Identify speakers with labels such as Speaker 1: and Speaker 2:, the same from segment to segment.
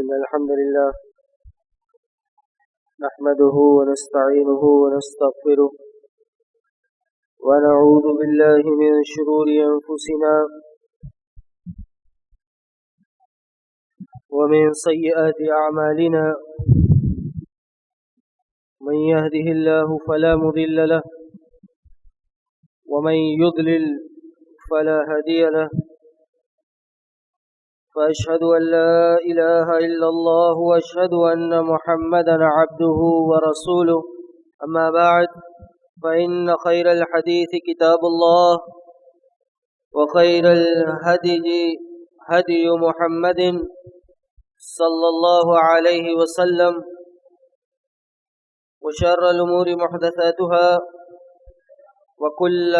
Speaker 1: إن الحمد لله نحمده ونستعينه ونستغفره ونعوذ بالله من شرور أنفسنا ومن سيئات أعمالنا من يهده الله فلا مضل له ومن يضلل فلا هادي له فأشهد أن لا إله إلا الله وأشهد أن محمدا عبده ورسوله أما بعد فإن خير الحديث كتاب الله وخير الهدي هدي محمد صلى الله عليه وسلم وشر الأمور محدثاتها وكل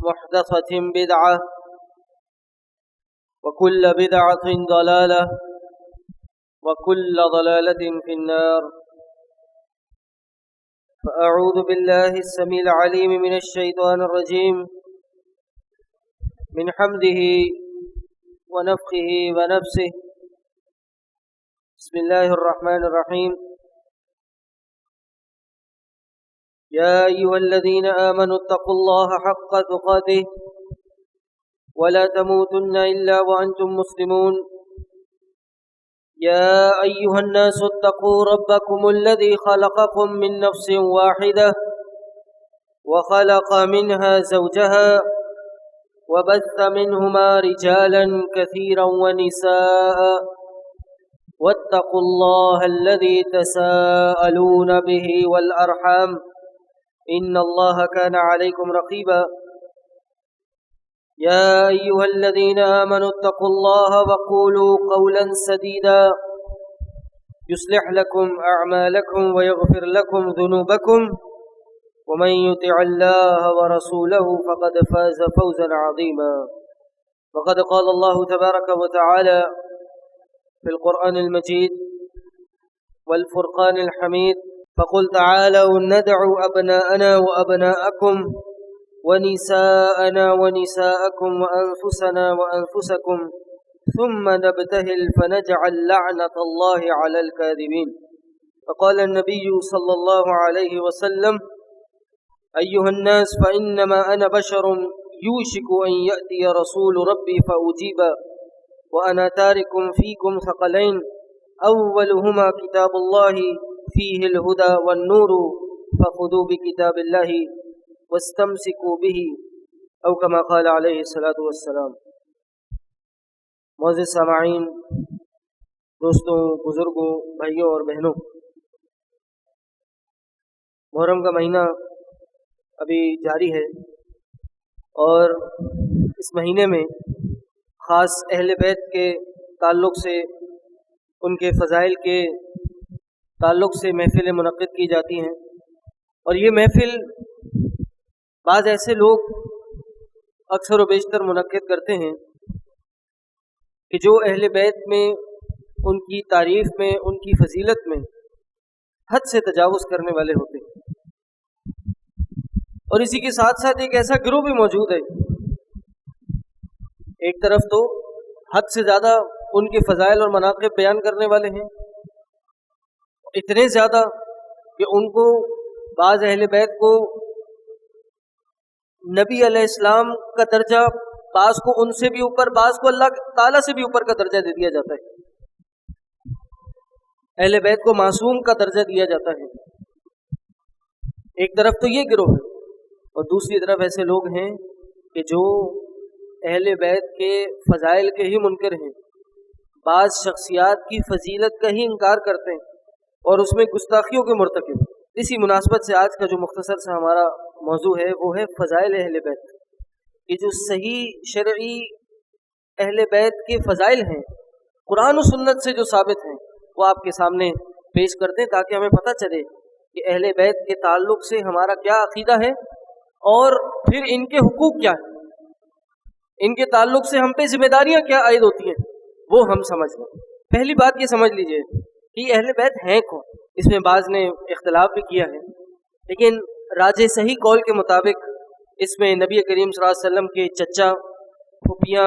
Speaker 1: محدثة بدعة وكل بدعة ضلالة وكل ضلالة في النار فأعوذ بالله السميع العليم من الشيطان الرجيم من حمده ونفخه ونفسه بسم الله الرحمن الرحيم يا أيها الذين آمنوا اتقوا الله حق تقاته ولا تموتن إلا وأنتم مسلمون يا أيها الناس اتقوا ربكم الذي خلقكم من نفس واحدة وخلق منها زوجها وبث منهما رجالا كثيرا ونساء واتقوا الله الذي تساءلون به والأرحام إن الله كان عليكم رقيبا يا أيها الذين آمنوا اتقوا الله وقولوا قولا سديدا يصلح لكم أعمالكم ويغفر لكم ذنوبكم ومن يطع الله ورسوله فقد فاز فوزا عظيما وقد قال الله تبارك وتعالى في القرآن المجيد والفرقان الحميد فقل تعالوا ندعو أبناءنا وأبناءكم ونساءنا ونساءكم وأنفسنا وأنفسكم ثم نبتهل فنجعل لعنة الله على الكاذبين فقال النبي صلى الله عليه وسلم أيها الناس فإنما أنا بشر يوشك أن يأتي رسول ربي فأجيب وأنا تارك فيكم ثقلين أولهما كتاب الله فيه الهدى والنور فخذوا بكتاب الله واستمسكوا به او كما قال علیہ الصلوۃ والسلام۔ معزز سامعین، دوستوں، بزرگوں، بھائیوں اور بہنوں، محرم کا مہینہ ابھی جاری ہے اور اس مہینے میں خاص اہل بیت کے تعلق سے، ان کے فضائل کے تعلق سے محفلیں منعقد کی جاتی ہیں، اور یہ محفل بعض ایسے لوگ اکثر و بیشتر منعقد کرتے ہیں کہ جو اہل بیت میں، ان کی تعریف میں، ان کی فضیلت میں حد سے تجاوز کرنے والے ہوتے ہیں، اور اسی کے ساتھ ساتھ ایک ایسا گروہ بھی موجود ہے، ایک طرف تو حد سے زیادہ ان کے فضائل اور مناقب بیان کرنے والے ہیں، اتنے زیادہ کہ ان کو بعض اہل بیت کو نبی علیہ السلام کا درجہ، بعض کو ان سے بھی اوپر، بعض کو اللہ تعالیٰ سے بھی اوپر کا درجہ دے دیا جاتا ہے، اہل بیت کو معصوم کا درجہ دیا جاتا ہے۔ ایک طرف تو یہ گروہ ہے، اور دوسری طرف ایسے لوگ ہیں کہ جو اہل بیت کے فضائل کے ہی منکر ہیں، بعض شخصیات کی فضیلت کا ہی انکار کرتے ہیں اور اس میں گستاخیوں کے مرتکب۔ اسی مناسبت سے آج کا جو مختصر سا ہمارا موضوع ہے وہ ہے فضائل اہل بیت، کہ جو صحیح شرعی اہل بیت کے فضائل ہیں، قرآن و سنت سے جو ثابت ہیں، وہ آپ کے سامنے پیش کرتے ہیں تاکہ ہمیں پتہ چلے کہ اہل بیت کے تعلق سے ہمارا کیا عقیدہ ہے اور پھر ان کے حقوق کیا ہیں، ان کے تعلق سے ہم پہ ذمہ داریاں کیا عائد ہوتی ہیں، وہ ہم سمجھ لیں۔ پہلی بات یہ سمجھ لیجئے کہ اہل بیت ہیں کون۔ اس میں بعض نے اختلاف بھی کیا ہے، لیکن راجح صحیح قول کے مطابق اس میں نبی کریم صلی اللہ علیہ وسلم کے چچا، پھوپھیاں،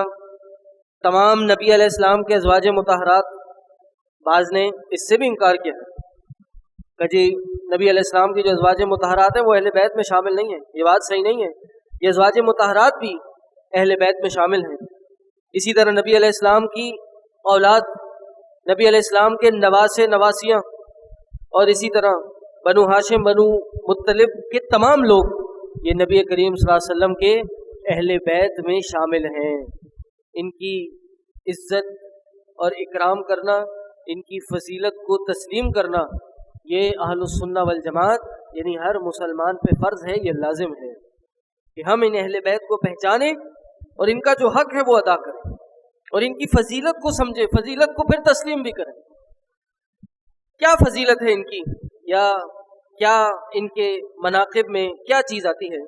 Speaker 1: تمام نبی علیہ السلام کے ازواج مطہرات بعض نے اس سے بھی انکار کیا ہے کہ جی نبی علیہ السلام کی جو ازواج مطہرات ہیں وہ اہل بیت میں شامل نہیں ہیں، یہ بات صحیح نہیں ہے، یہ ازواج مطہرات بھی اہل بیت میں شامل ہیں۔ اسی طرح نبی علیہ السلام کی اولاد، نبی علیہ السلام کے نواسے نواسیاں، اور اسی طرح بنو ہاشم بنو مطلب کے تمام لوگ یہ نبی کریم صلی اللہ علیہ وسلم کے اہل بیت میں شامل ہیں۔ ان کی عزت اور اکرام کرنا، ان کی فضیلت کو تسلیم کرنا، یہ اہل السنہ والجماعت یعنی ہر مسلمان پہ فرض ہے، یہ لازم ہے کہ ہم ان اہل بیت کو پہچانیں اور ان کا جو حق ہے وہ ادا کریں، اور ان کی فضیلت کو سمجھیں، فضیلت کو پھر تسلیم بھی کریں۔ کیا فضیلت ہے ان کی، یا کیا ان کے مناقب میں کیا چیز آتی ہے؟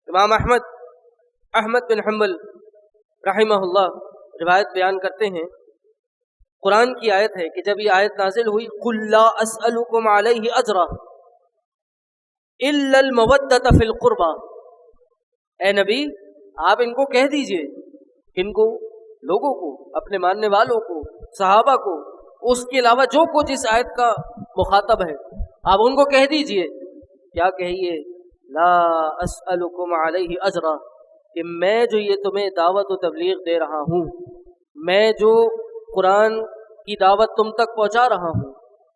Speaker 1: امام احمد بن حنبل رحمہ اللہ روایت بیان کرتے ہیں، قرآن کی آیت ہے کہ جب یہ آیت نازل ہوئی قُلْ لَا أَسْأَلُكُمْ عَلَيْهِ أَجْرًا إِلَّا الْمَوَدَّةَ فِي الْقُرْبَى، اے نبی آپ ان کو کہہ دیجئے، ان کو، لوگوں کو، اپنے ماننے والوں کو، صحابہ کو، اس کے علاوہ جو کچھ اس آیت کا مخاطب ہے آپ ان کو کہہ دیجئے، کیا کہیے؟ لا اسألکم علیہ اجرا، کہ میں جو یہ تمہیں دعوت و تبلیغ دے رہا ہوں، میں جو قرآن کی دعوت تم تک پہنچا رہا ہوں،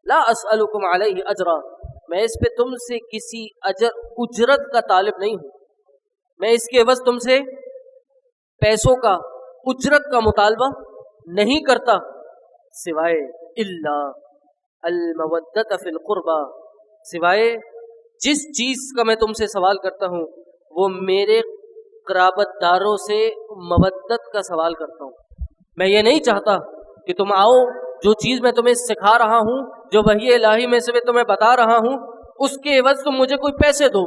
Speaker 1: لا اسألکم علیہ اجرا، میں اس پہ تم سے کسی اجرت کا طالب نہیں ہوں، میں اس کے عوض تم سے پیسوں کا، اجرت کا مطالبہ نہیں کرتا، سوائے الا المودۃ فی القربى، سوائے جس چیز کا میں تم سے سوال کرتا ہوں وہ میرے قرابت داروں سے مودت کا سوال کرتا ہوں۔ میں یہ نہیں چاہتا کہ تم آؤ، جو چیز میں تمہیں سکھا رہا ہوں، جو وحی الہی میں سے میں تمہیں بتا رہا ہوں، اس کے عوض تم مجھے کوئی پیسے دو،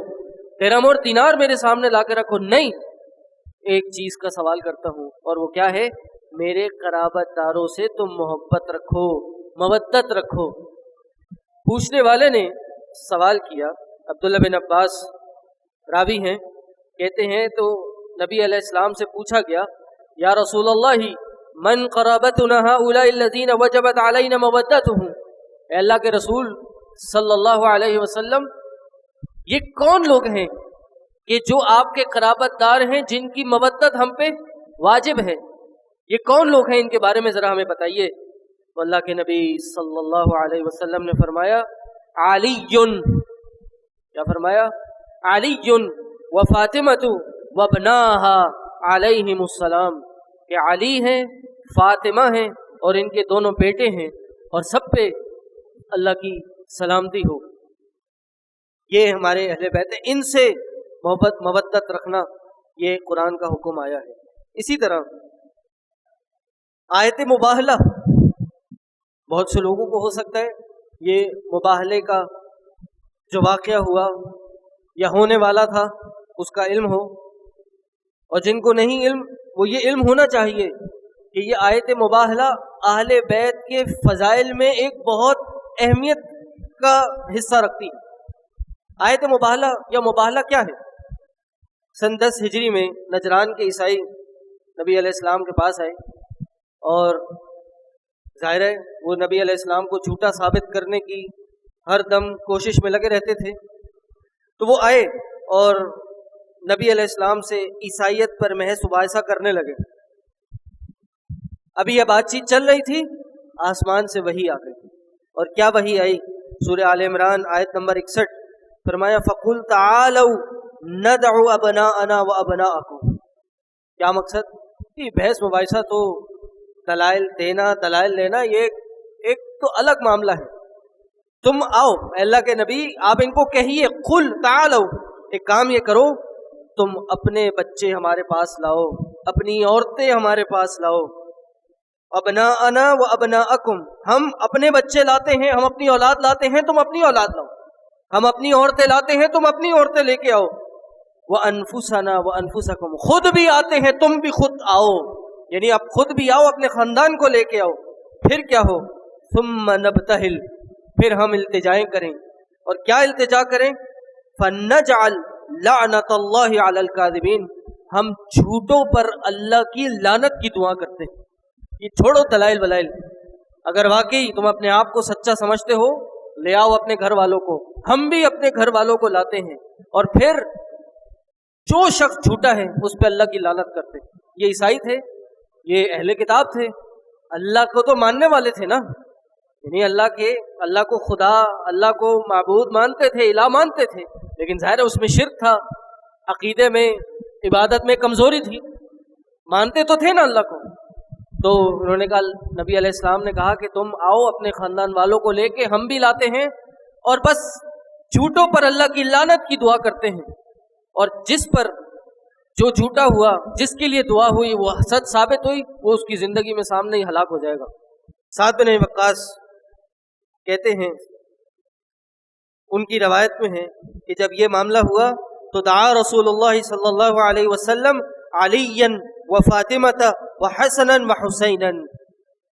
Speaker 1: درہم اور دینار میرے سامنے لا کے رکھو، نہیں، ایک چیز کا سوال کرتا ہوں، اور وہ کیا ہے؟ میرے قرابت داروں سے تم محبت رکھو، مودت رکھو۔ پوچھنے والے نے سوال کیا، عبداللہ بن عباس راوی ہیں، کہتے ہیں تو نبی علیہ السلام سے پوچھا گیا، یا رسول اللہ من قرابتنا هؤلاء الذین وجبت علینا مودتهم، اے اللہ کے رسول صلی اللہ علیہ وسلم، یہ کون لوگ ہیں کہ جو آپ کے قرابت دار ہیں، جن کی مودت ہم پہ واجب ہے؟ یہ کون لوگ ہیں، ان کے بارے میں ذرا ہمیں بتائیے۔ تو اللہ کے نبی صلی اللہ علیہ وسلم نے فرمایا علی، کیا فرمایا؟ علی و فاطمۃ و ابناها علیہم السلام، کہ علی ہیں، فاطمہ ہیں، اور ان کے دونوں بیٹے ہیں، اور سب پہ اللہ کی سلامتی ہو۔ یہ ہمارے اہل بیت ہیں، ان سے محبت مودت رکھنا یہ قرآن کا حکم آیا ہے۔ اسی طرح آیت مباہلہ، بہت سے لوگوں کو ہو سکتا ہے یہ مباہلے کا جو واقعہ ہوا یا ہونے والا تھا اس کا علم ہو، اور جن کو نہیں علم وہ یہ علم ہونا چاہیے کہ یہ آیت مباہلہ اہل بیت کے فضائل میں ایک بہت اہمیت کا حصہ رکھتی ہے۔ آیت مباہلہ یا مباہلہ کیا ہے؟ سن 10 ہجری میں نجران کے عیسائی نبی علیہ السلام کے پاس آئے، اور ظاہر ہے وہ نبی علیہ السلام کو جھوٹا ثابت کرنے کی ہر دم کوشش میں لگے رہتے تھے، تو وہ آئے اور نبی علیہ السلام سے عیسائیت پر محض مباحثہ کرنے لگے۔ ابھی یہ بات چیت چل رہی تھی، آسمان سے وحی آ گئی، اور کیا وحی آئی؟ سورہ آل عمران آیت نمبر 61، فرمایا فَقُلْ تَعَالَوْا نَدْعُ أَبْنَاءَنَا وَأَبْنَاءَكُمْ۔ کیا مقصد؟ یہ بحث مباحثہ تو دلائل دینا دلائل لینا یہ ایک تو الگ معاملہ ہے، تم آؤ اے اللہ کے نبی، آپ ان کو کہیے قُلْ تَعَالَوْا، ایک کام یہ کرو، تم اپنے بچے ہمارے پاس لاؤ، اپنی عورتیں ہمارے پاس لاؤ، ابناءنا و ابناءکم، ہم اپنے بچے لاتے ہیں، ہم اپنی اولاد لاتے ہیں، تم اپنی اولاد لاؤ، ہم اپنی عورتیں لاتے ہیں، تم اپنی عورتیں لے کے آؤ، وانفسنا وانفسکم، خود بھی آتے ہیں، تم بھی خود آؤ، یعنی اب خود بھی آؤ، اپنے خاندان کو لے کے آؤ، پھر کیا ہو؟ ثم نبتہل، پھر ہم التجائیں کریں، اور کیا التجا کریں؟ فنجعل لعنت اللہ علی الکاذبین، ہم جھوٹوں پر اللہ کی لعنت کی دعا کرتے ہیں۔ یہ چھوڑو دلائل ولائل، اگر واقعی تم اپنے آپ کو سچا سمجھتے ہو لے آؤ اپنے گھر والوں کو. ہم بھی اپنے گھر والوں کو لاتے ہیں اور پھر جو شخص جھوٹا ہے اس پہ اللہ کی لعنت کرتے. یہ عیسائی تھے, یہ اہل کتاب تھے, اللہ کو تو ماننے والے تھے نا, یعنی اللہ کو خدا, اللہ کو معبود مانتے تھے, الہ مانتے تھے, لیکن ظاہر ہے اس میں شرک تھا, عقیدے میں, عبادت میں کمزوری تھی. مانتے تو تھے نا اللہ کو. تو انہوں نے کہا, نبی علیہ السلام نے کہا کہ تم آؤ اپنے خاندان والوں کو لے کے, ہم بھی لاتے ہیں اور بس جھوٹوں پر اللہ کی لعنت کی دعا کرتے ہیں, اور جس پر جو جھوٹا ہوا, جس کے لیے دعا ہوئی وہ سچ ثابت ہوئی, وہ اس کی زندگی میں سامنے ہی ہلاک ہو جائے گا. سعد بن وقاص کہتے ہیں, ان کی روایت میں ہے کہ جب یہ معاملہ ہوا تو دعا رسول اللہ صلی اللہ علیہ وسلم علی و فاطمۃ و حسنا و حسینا.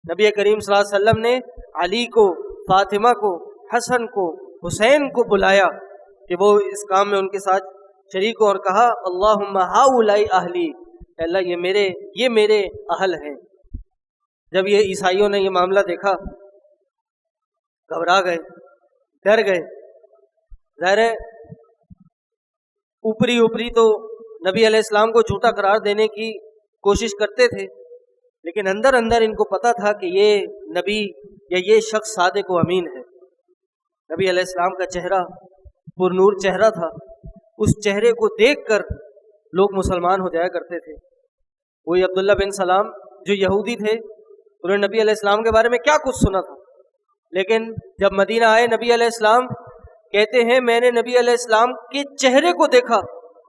Speaker 1: نبی کریم صلی اللہ علیہ وسلم نے علی کو, فاطمہ کو, حسن کو, حسین کو بلایا کہ وہ اس کام میں ان کے ساتھ شریک ہو, اور کہا اللہم ہؤلاء اہلی, اللہ یہ میرے اہل ہیں. جب یہ عیسائیوں نے یہ معاملہ دیکھا گھبرا گئے, ڈر گئے. ظاہر ہے اوپری تو نبی علیہ السلام کو جھوٹا قرار دینے کی کوشش کرتے تھے, لیکن اندر ان کو پتا تھا کہ یہ نبی یا یہ شخص صادق و امین ہے. نبی علیہ السلام کا چہرہ پر نور چہرہ تھا, اس چہرے کو دیکھ کر لوگ مسلمان ہو جایا کرتے تھے. وہی عبداللہ بن سلام جو یہودی تھے, انہوں نے نبی علیہ السلام کے بارے میں کیا کچھ سنا تھا, لیکن جب مدینہ آئے نبی علیہ السلام کہتے ہیں میں نے نبی علیہ السلام کے چہرے کو دیکھا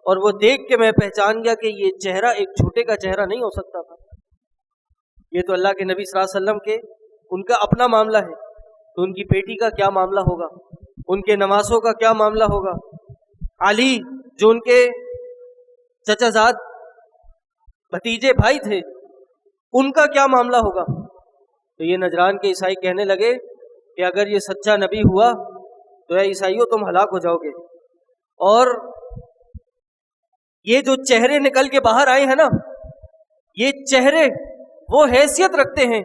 Speaker 1: اور وہ دیکھ کے میں پہچان گیا کہ یہ چہرہ ایک جھوٹے کا چہرہ نہیں ہو سکتا تھا. یہ تو اللہ کے نبی صلی اللہ علیہ وسلم کے ان کا اپنا معاملہ ہے, تو ان کی بیٹی کا کیا معاملہ ہوگا, ان کے نواسوں کا کیا معاملہ ہوگا, علی جو ان کے چچا زاد بھتیجے بھائی تھے ان کا کیا معاملہ ہوگا. تو یہ نجران کے عیسائی کہنے لگے کہ اگر یہ سچا نبی ہوا تو اے عیسائیوں تم ہلاک ہو جاؤ گے, اور یہ جو چہرے نکل کے باہر آئے ہیں نا, یہ چہرے وہ حیثیت رکھتے ہیں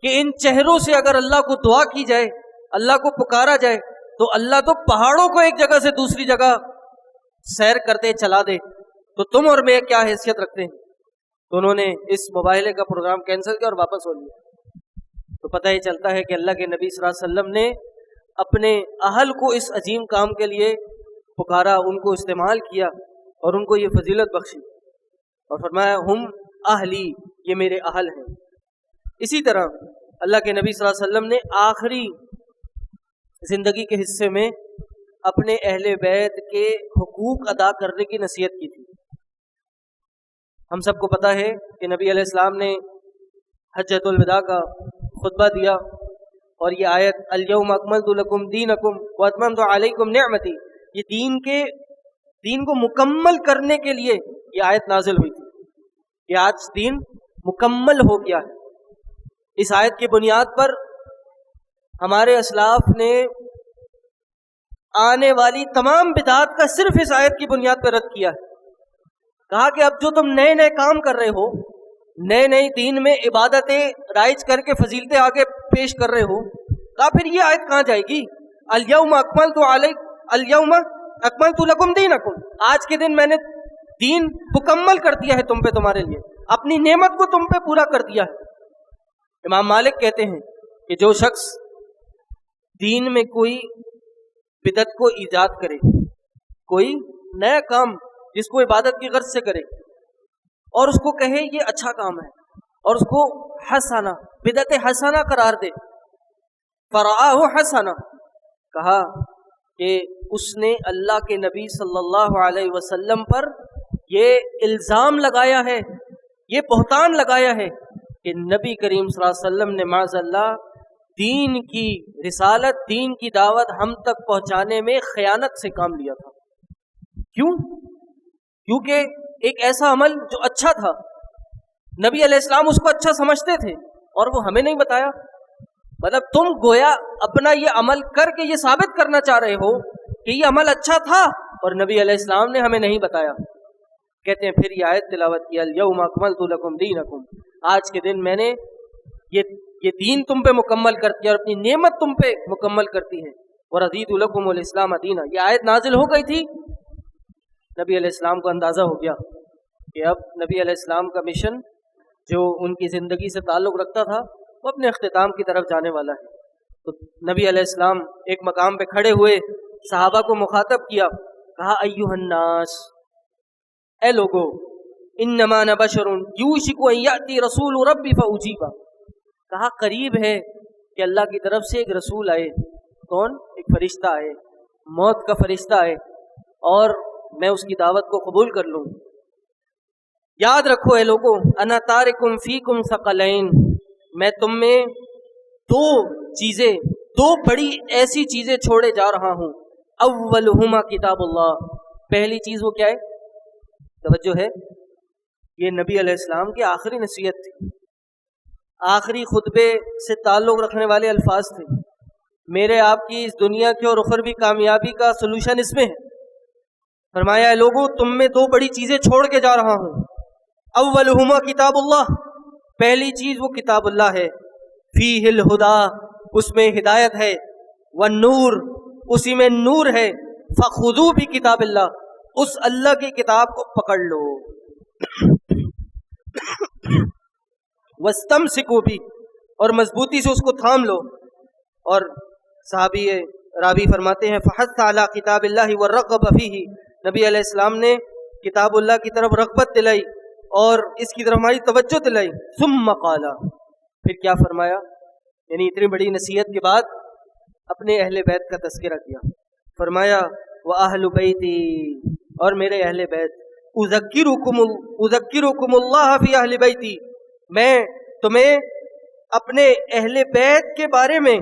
Speaker 1: کہ ان چہروں سے اگر اللہ کو دعا کی جائے, اللہ کو پکارا جائے, تو اللہ تو پہاڑوں کو ایک جگہ سے دوسری جگہ سیر کرتے چلا دے, تو تم اور میں کیا حیثیت رکھتے ہیں. تو انہوں نے اس مباہلے کا پروگرام کینسل کیا اور واپس ہو لیا. تو پتہ ہی چلتا ہے کہ اللہ کے نبی صلی اللہ علیہ وسلم نے اپنے اہل کو اس عظیم کام کے لیے پکارا, ان کو استعمال کیا اور ان کو یہ فضیلت بخشی, اور فرمایا ہم اہلی, یہ میرے اہل ہیں. اسی طرح اللہ کے نبی صلی اللہ علیہ وسلم نے آخری زندگی کے حصے میں اپنے اہل بیت کے حقوق ادا کرنے کی نصیحت کی تھی. ہم سب کو پتہ ہے کہ نبی علیہ السلام نے حجۃ الوداع کا خطبہ دیا, اور یہ آیت الیوم اکملت لکم دینکم واتممت علیکم نعمتی, یہ دین کو مکمل کرنے کے لیے یہ آیت نازل ہوئی تھی کہ آج دین مکمل ہو گیا ہے. اس آیت کی بنیاد پر ہمارے اسلاف نے آنے والی تمام بدعات کا صرف اس آیت کی بنیاد پر رد کیا ہے. کہا کہ اب جو تم نئے نئے کام کر رہے ہو, نئے دین میں عبادتیں رائج کر کے فضیلتیں آگے پیش کر رہے ہو, کہا پھر یہ آیت کہاں جائے گی. الیوم اکملت لکم دینکم, آج کے دن میں نے دین مکمل کر دیا ہے تم پہ, تمہارے لیے اپنی نعمت کو تم پہ پورا کر دیا ہے. امام مالک کہتے ہیں کہ جو شخص دین میں کوئی بدعت کو ایجاد کرے, کوئی نیا کام جس کو عبادت کی غرض سے کرے, اور اس کو کہے یہ اچھا کام ہے, اور اس کو حسنہ, بدعت حسنہ قرار دے, فرآہ حسنہ, کہا کہ اس نے اللہ کے نبی صلی اللہ علیہ وسلم پر یہ الزام لگایا ہے, یہ بہتان لگایا ہے کہ نبی کریم صلی اللہ علیہ وسلم نے معاذ اللہ دین کی رسالت, دین کی دعوت ہم تک پہنچانے میں خیانت سے کام لیا تھا. کیوں؟ کیونکہ ایک ایسا عمل جو اچھا تھا, نبی علیہ السلام اس کو اچھا سمجھتے تھے اور وہ ہمیں نہیں بتایا. مطلب تم گویا اپنا یہ عمل کر کے یہ ثابت کرنا چاہ رہے ہو کہ یہ عمل اچھا تھا اور نبی علیہ السلام نے ہمیں نہیں بتایا. کہتے ہیں پھر یہ آیت تلاوت کی, الیوم اکملت لکم دینکم, آج کے دن میں نے یہ یہ دین تم پہ مکمل کرتی ہے اور اپنی نعمت تم پہ مکمل کرتی ہے. وَرَضِيتُ لَكُمُ الْإِسْلَامَ دِينًا. یہ آیت نازل ہو گئی تھی. نبی علیہ السلام کو اندازہ ہو گیا کہ اب نبی علیہ السلام کا مشن جو ان کی زندگی سے تعلق رکھتا تھا وہ اپنے اختتام کی طرف جانے والا ہے. تو نبی علیہ السلام ایک مقام پہ کھڑے ہوئے صحابہ کو مخاطب کیا, کہا ایھا الناس, اے لوگو, انما انا بشر یوشک ان یاتی رسول ربی فاجیبا. کہا قریب ہے کہ اللہ کی طرف سے ایک رسول آئے. کون؟ ایک فرشتہ آئے, موت کا فرشتہ آئے, اور میں اس کی دعوت کو قبول کر لوں. یاد رکھو اے لوگو, انا تارکم فیکم ثقلین, میں تم میں دو چیزیں, دو بڑی ایسی چیزیں چھوڑے جا رہا ہوں. اولہما کتاب اللہ. پہلی چیز وہ کیا ہے؟ توجہ ہے, یہ نبی علیہ السلام کی آخری نصیحت تھی, آخری خطبے سے تعلق رکھنے والے الفاظ تھے. میرے آپ کی اس دنیا کی اور اخروی کامیابی کا سلوشن اس میں ہے. فرمایا اے لوگوں, تم میں دو بڑی چیزیں چھوڑ کے جا رہا ہوں. اولہما کتاب اللہ, پہلی چیز وہ کتاب اللہ ہے. فیہ الہدی, اس میں ہدایت ہے. والنور, اسی میں نور ہے. فخذوا بکتاب اللہ, اس اللہ کی کتاب کو پکڑ لو. واستمسکوا بہ, اور مضبوطی سے اس کو تھام لو. اور صحابی راوی فرماتے ہیں فحث علی کتاب اللہ ورغب فیہ, نبی علیہ السلام نے کتاب اللہ کی طرف رغبت دلائی اور اس کی طرف ہماری توجہ دلائی. ثم قال, پھر کیا فرمایا؟ یعنی اتنی بڑی نصیحت کے بعد اپنے اہل بیت کا تذکرہ کیا. فرمایا وَأَهْلُ بَيْتِي, اور میرے اہل بیت. اذکرکم اللہ فی اہل بیتی, میں تمہیں اپنے اہل بیت کے بارے میں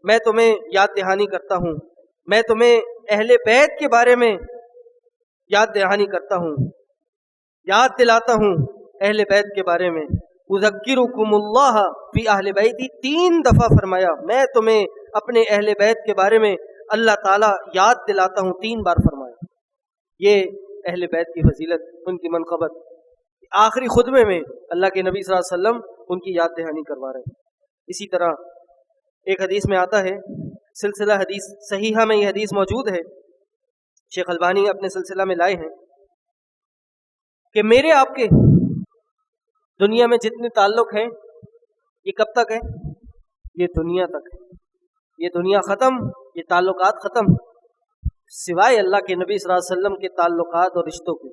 Speaker 1: میں تمہیں یاد دہانی کرتا ہوں. میں تمہیں اہل بیت کے بارے میں یاد دہانی کرتا ہوں, یاد دلاتا ہوں اہل بیت کے بارے میں. اذکرکم اللہ فی اہل بیتی, 3 دفعہ فرمایا میں تمہیں اپنے اہل بیت کے بارے میں اللہ تعالیٰ یاد دلاتا ہوں, 3 بار فرمایا. یہ اہل بیت کی فضیلت, ان کی منقبت. آخری خطبے میں اللہ کے نبی صلی اللہ علیہ وسلم ان کی یاد دہانی کروا رہے ہیں. اسی طرح ایک حدیث میں آتا ہے, سلسلہ حدیث صحیحہ میں یہ حدیث موجود ہے, شیخ البانی اپنے سلسلہ میں لائے ہیں کہ میرے آپ کے دنیا میں جتنے تعلق ہیں یہ کب تک ہے؟ یہ دنیا تک ہے. یہ دنیا ختم, یہ تعلقات ختم, سوائے اللہ کے نبی صلی اللہ علیہ وسلم کے تعلقات اور رشتوں کے,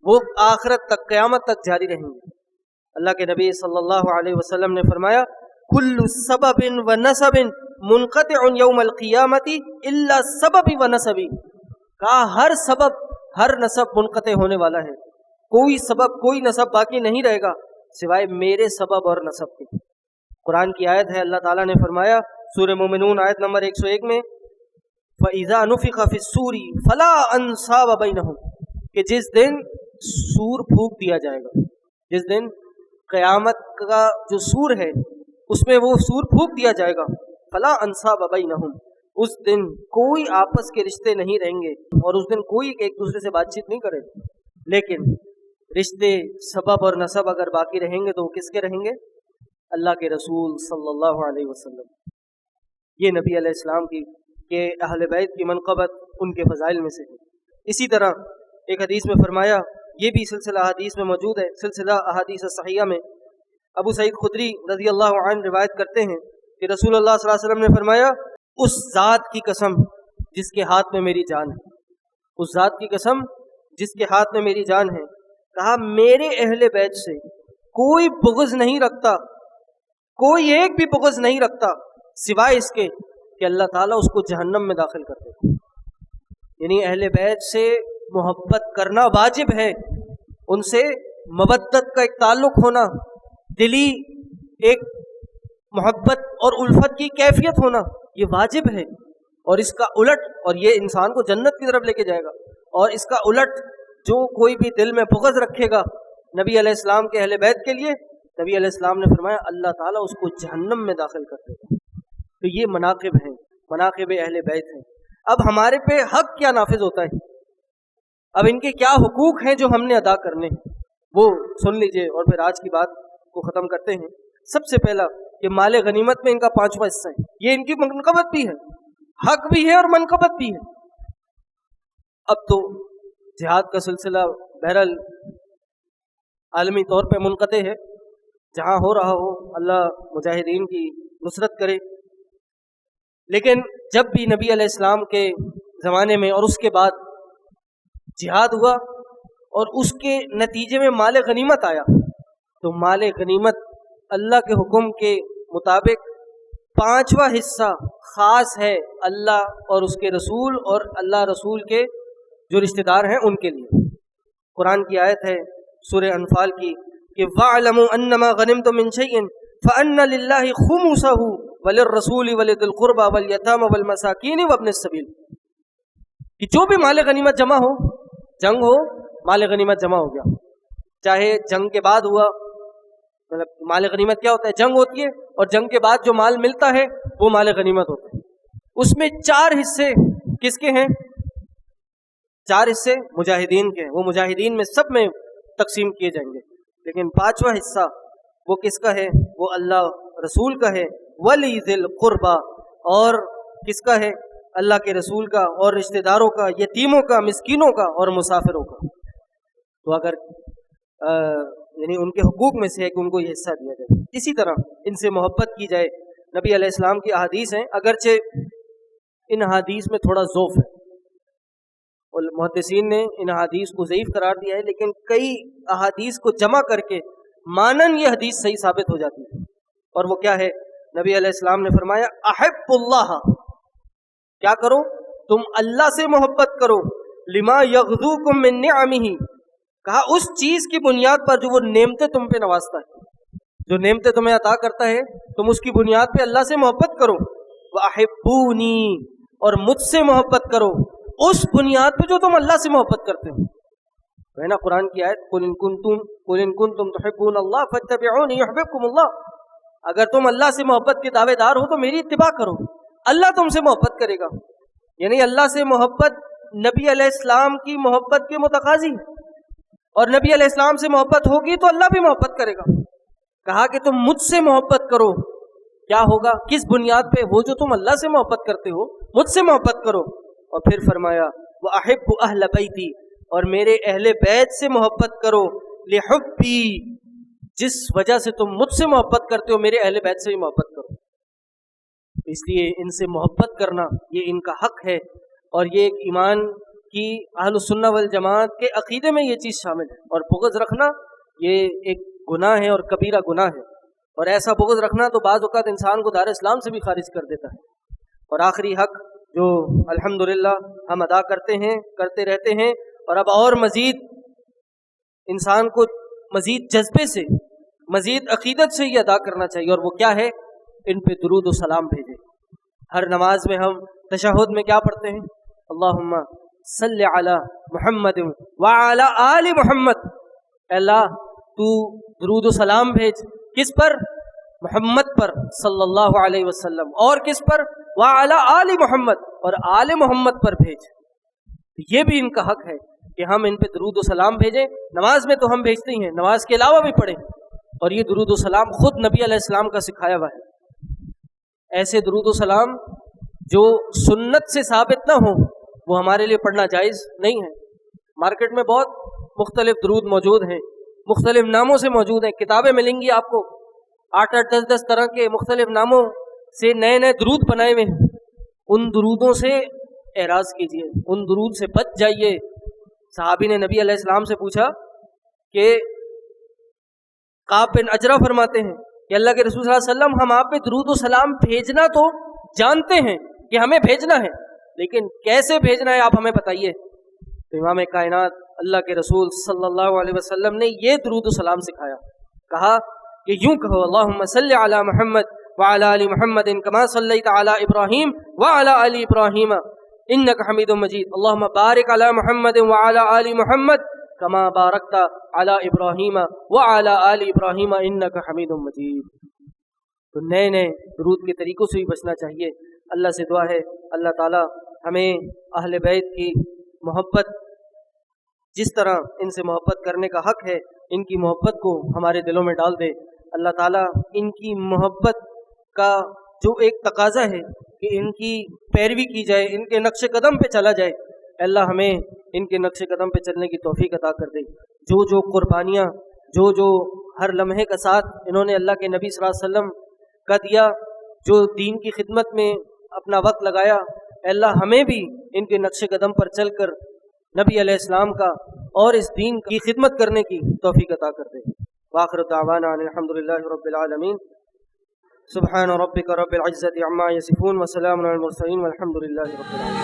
Speaker 1: وہ آخرت تک, قیامت تک جاری رہیں گے. اللہ کے نبی صلی اللہ علیہ وسلم نے فرمایا کل سبب و نسب منقطع یوم القیامت الا سبب و نسبی. کہا ہر سبب, ہر نسب منقطع ہونے والا ہے, کوئی سبب کوئی نسب باقی نہیں رہے گا سوائے میرے سبب اور نسب کے. قرآن کی آیت ہے, اللہ تعالیٰ نے فرمایا سورہ مومنون آیت نمبر 101 میں فَإِذَا نُفِخَ فِي الصُّورِ فَلَا أَنْصَابَ بَيْنَهُمْ, کہ جس دن سور پھونک دیا جائے گا, جس دن قیامت کا جو سور ہے اس میں وہ سور پھونک دیا جائے گا, فَلَا أَنْصَابَ بَيْنَهُمْ, اس دن کوئی آپس کے رشتے نہیں رہیں گے, اور اس دن کوئی ایک دوسرے سے بات چیت نہیں کرے گا. لیکن رشتے سبب اور نسب اگر باقی رہیں گے تو وہ کس کے رہیں گے؟ اللہ کے رسول صلی اللہ علیہ وسلم. یہ نبی علیہ السلام کی کہ اہل بیت کی منقبت ان کے فضائل میں سے ہے. اسی طرح ایک حدیث میں فرمایا, یہ بھی سلسلہ حدیث میں موجود ہے, سلسلہ احادیث صحیحہ میں ابو سعید خدری رضی اللہ عنہ روایت کرتے ہیں کہ رسول اللہ صلی اللہ علیہ وسلم نے فرمایا اس ذات کی قسم جس کے ہاتھ میں میری جان ہے, اس ذات کی قسم جس کے ہاتھ میں میری جان ہے. کہا میرے اہل بیت سے کوئی بغض نہیں رکھتا, کوئی ایک بھی بغض نہیں رکھتا سوائے اس کے کہ اللہ تعالیٰ اس کو جہنم میں داخل کر دے. یعنی اہل بیت سے محبت کرنا واجب ہے, ان سے مودت کا ایک تعلق ہونا, دلی ایک محبت اور الفت کی کیفیت ہونا یہ واجب ہے. اور اس کا الٹ, اور یہ انسان کو جنت کی طرف لے کے جائے گا, اور اس کا الٹ جو کوئی بھی دل میں بغض رکھے گا نبی علیہ السلام کے اہل بیت کے لیے, نبی علیہ السلام نے فرمایا اللہ تعالیٰ اس کو جہنم میں داخل کر دے گا. تو یہ مناقب ہیں, مناقب اہل بیت ہیں. اب ہمارے پہ حق کیا نافذ ہوتا ہے, اب ان کے کیا حقوق ہیں جو ہم نے ادا کرنے ہیں, وہ سن لیجئے اور پھر آج کی بات کو ختم کرتے ہیں. سب سے پہلا کہ مال غنیمت میں ان کا 5واں حصہ ہے، یہ ان کی منقبت بھی ہے، حق بھی ہے اور منقبت بھی ہے۔ اب تو جہاد کا سلسلہ بہرحال عالمی طور پہ منقطع ہے، جہاں ہو رہا ہو اللہ مجاہدین کی نصرت کرے، لیکن جب بھی نبی علیہ السلام کے زمانے میں اور اس کے بعد جہاد ہوا اور اس کے نتیجے میں مال غنیمت آیا، تو مال غنیمت اللہ کے حکم کے مطابق 5واں حصہ خاص ہے اللہ اور اس کے رسول اور اللہ رسول کے جو رشتہ دار ہیں ان کے لیے۔ قرآن کی آیت ہے سورہ انفال کی کہ وَاعْلَمُوا أَنَّمَا غَنِمْتُم مِّن شَيْءٍ فَأَنَّ لِلَّهِ خُمُسَهُ وَلِلرَّسُولِ وَلِذِي الْقُرْبَى وَالْيَتَامَى وَالْمَسَاكِينِ وَابْنِ السَّبِيلِ، کہ جو بھی مال غنیمت جمع ہو، جنگ ہو، مال غنیمت جمع ہو گیا، چاہے جنگ کے بعد ہوا، مطلب مال غنیمت کیا ہوتا ہے؟ جنگ ہوتی ہے اور جنگ کے بعد جو مال ملتا ہے وہ مال غنیمت ہوتا ہے۔ اس میں 4 حصے کس کے ہیں؟ 4 حصے مجاہدین کے ہیں، وہ مجاہدین میں سب میں تقسیم کیے جائیں گے، لیکن 5واں حصہ وہ کس کا ہے؟ وہ اللہ رسول کا ہے، ولی ذل قربا، اور کس کا ہے؟ اللہ کے رسول کا اور رشتہ داروں کا، یتیموں کا، مسکینوں کا اور مسافروں کا۔ تو اگر یعنی ان کے حقوق میں سے ہے کہ ان کو یہ حصہ دیا جائے، اسی طرح ان سے محبت کی جائے۔ نبی علیہ السلام کی احادیث ہیں، اگرچہ ان احادیث میں تھوڑا ضعف ہے اور محدثین نے ان احادیث کو ضعیف قرار دیا ہے، لیکن کئی احادیث کو جمع کر کے مانن یہ حدیث صحیح ثابت ہو جاتی ہے، اور وہ کیا ہے؟ نبی علیہ السلام نے فرمایا احب اللہ، کیا کرو؟ تم اللہ سے محبت کرو، لما یغذوکم من نعمہ، کہا اس چیز کی بنیاد پر جو وہ نعمتیں تم پہ نوازتا ہے، جو نعمتیں تمہیں عطا کرتا ہے، تم اس کی بنیاد پہ اللہ سے محبت کرو، وَأَحِبُّونِي، اور مجھ سے محبت کرو اس بنیاد پہ جو تم اللہ سے محبت کرتے ہو۔ ہے نا قرآن کی آیت قُلْ إِن كُنتُمْ تُحِبُّونَ اللَّهَ فَاتَّبِعُونِي يُحْبِبْكُمُ اللَّهُ، اگر تم اللہ سے محبت کے دعوے دار ہو تو میری اتباع کرو، اللہ تم سے محبت کرے گا۔ یعنی اللہ سے محبت نبی علیہ السلام کی محبت کے متقاضی ہے، اور نبی علیہ السلام سے محبت ہوگی تو اللہ بھی محبت کرے گا۔ کہا کہ تم مجھ سے محبت کرو، کیا ہوگا؟ کس بنیاد پہ؟ وہ جو تم اللہ سے محبت کرتے ہو مجھ سے محبت کرو، اور پھر فرمایا وَأَحِبُّ أَهْلَ بَيْتِي، اور میرے اہل بیت سے محبت کرو، لِحُبِّي، جس وجہ سے تم مجھ سے محبت کرتے ہو میرے اہل بیت سے بھی محبت کرو۔ اس لیے ان سے محبت کرنا یہ ان کا حق ہے، اور یہ ایک ایمان کی اہل السنہ والجماعت کے عقیدے میں یہ چیز شامل ہے، اور بغض رکھنا یہ ایک گناہ ہے اور کبیرہ گناہ ہے، اور ایسا بغض رکھنا تو بعض اوقات انسان کو دار اسلام سے بھی خارج کر دیتا ہے۔ اور آخری حق جو الحمدللہ ہم ادا کرتے ہیں، کرتے رہتے ہیں، اور اب اور مزید انسان کو مزید جذبے سے، مزید عقیدت سے یہ ادا کرنا چاہیے، اور وہ کیا ہے؟ ان پہ درود و سلام بھیجیں۔ ہر نماز میں ہم تشہد میں کیا پڑھتے ہیں؟ اللہم صلی علی محمد وعلی آل محمد، اے اللہ تو درود و سلام بھیج، کس پر؟ محمد پر صلی اللہ علیہ وسلم، اور کس پر؟ وعلی آل محمد، اور آل محمد پر بھیج۔ یہ بھی ان کا حق ہے کہ ہم ان پہ درود و سلام بھیجیں۔ نماز میں تو ہم بھیجتے ہی ہیں، نماز کے علاوہ بھی پڑھیں، اور یہ درود و سلام خود نبی علیہ السلام کا سکھایا ہوا ہے۔ ایسے درود و سلام جو سنت سے ثابت نہ ہوں وہ ہمارے لیے پڑھنا جائز نہیں ہے۔ مارکیٹ میں بہت مختلف درود موجود ہیں، مختلف ناموں سے موجود ہیں، کتابیں ملیں گی آپ کو 8-8 10-10 طرح کے مختلف ناموں سے نئے نئے درود بنائے ہوئے ہیں۔ ان درودوں سے اعراض کیجیے، ان درود سے بچ جائیے۔ صحابی نے نبی علیہ السلام سے پوچھا کہ کعب بن اجرہ فرماتے ہیں کہ اللہ کے رسول صلی اللہ علیہ وسلم ہم آپ پہ درود و سلام بھیجنا تو جانتے ہیں کہ ہمیں بھیجنا ہے، لیکن کیسے بھیجنا ہے آپ ہمیں بتائیے۔ تو امام کائنات اللہ کے رسول صلی اللہ علیہ وسلم نے یہ درود و سلام سکھایا، کہا کہ یوں کہو اللہم صلی علی محمد وعلی آل محمد کما صلیت علی ابراہیم وعلی آل ابراہیم انک حمید مجید، اللہم بارک علی محمد وعلی آل محمد کما بارکت علی ابراہیم وعلی آل ابراہیم انک حمید مجید۔ تو نئے نئے درود کے طریقوں سے بھی بچنا چاہیے۔ اللہ سے دعا ہے اللہ تعالی ہمیں اہل بیت کی محبت، جس طرح ان سے محبت کرنے کا حق ہے، ان کی محبت کو ہمارے دلوں میں ڈال دے۔ اللہ تعالیٰ ان کی محبت کا جو ایک تقاضا ہے کہ ان کی پیروی کی جائے، ان کے نقش قدم پہ چلا جائے، اللہ ہمیں ان کے نقش قدم پہ چلنے کی توفیق عطا کر دے۔ جو قربانیاں، جو ہر لمحے کا ساتھ انہوں نے اللہ کے نبی صلی اللہ علیہ وسلم کا دیا، جو دین کی خدمت میں اپنا وقت لگایا، اللہ ہمیں بھی ان کے نقش قدم پر چل کر نبی علیہ السلام کا اور اس دین کی خدمت کرنے کی توفیق عطا کر دے۔ وآخر دعوانا ان الحمدللہ رب العالمین۔ سبحان ربک رب العزت عما یصفون وسلام علی المرسلین والحمد للہ رب العالمین۔